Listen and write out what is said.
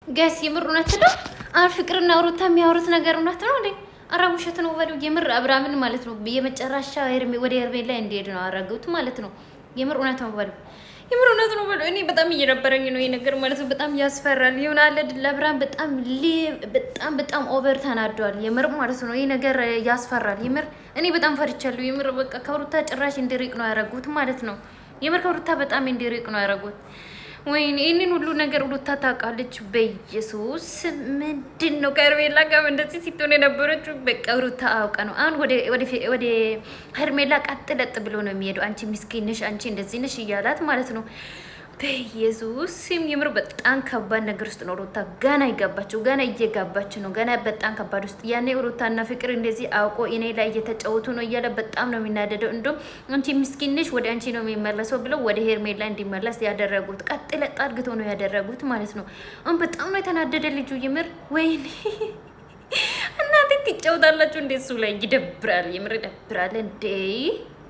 ጋስ የምር እውነት ነው። አሁን ፍቅርና ሩታ የሚያወሩት ነገር እውነት ነው እንዴ? ኧረ ውሸት ነው በሉ። የምር አብርሃምን ማለት ነው የመጨረሻ ወደ ሄርሜላ እንዲሄድ ነው አደረጉት ማለት ነው። የምር እውነት ነው በሉ። የምር እውነት ነው በሉ። እኔ በጣም እየነበረኝ ነው ይሄ ነገር ማለት ነው። በጣም ያስፈራል። ይሆናል ለአብርሃም በጣም ኦቨር ተናዷል። የምር ማለት ነው ይሄ ነገር ያስፈራል። የምር እኔ በጣም ፈርቻለሁ። የምር በቃ ከሩታ ጭራሽ እንዲርቅ ነው ያደረጉት ማለት ነው። የምር ከሩታ በጣም እንዲርቅ ነው ያደረጉት። ወይኔ ይህንን ሁሉ ነገር ሩታ ታውቃለች። በኢየሱስ ምንድን ነው ከሄርሜላ ጋር እንደዚህ ሲትሆን የነበረችው? በቃ ሩታ አውቃ ነው። አሁን ወደ ሄርሜላ ቀጥ ለጥ ብሎ ነው የሚሄደው። አንቺ ምስኪን ነሽ፣ አንቺ እንደዚህ ነሽ እያላት ማለት ነው። በኢየሱስ የምር በጣም ከባድ ነገር ውስጥ ነው ሩታ ገና ይገባችው። ገና እየጋባች ነው። ገና በጣም ከባድ ውስጥ ያኔ ሩታና ፍቅር እንደዚህ አውቆ እኔ ላይ እየተጫወቱ ነው እያለ በጣም ነው የሚናደደው። እንደውም አንቺ ምስኪን ነሽ ወደ አንቺ ነው የሚመለሰው ብለው ወደ ሄርሜላ እንዲመለስ ያደረጉት ቀጥ ለጥ አድርገው ነው ያደረጉት ማለት ነው። አሁን በጣም ነው የተናደደ ልጁ የምር። ወይኔ እናንተ ትጫወታላችሁ እንዴ? እሱ ላይ ይደብራል፣ የምር ይደብራል እንዴ።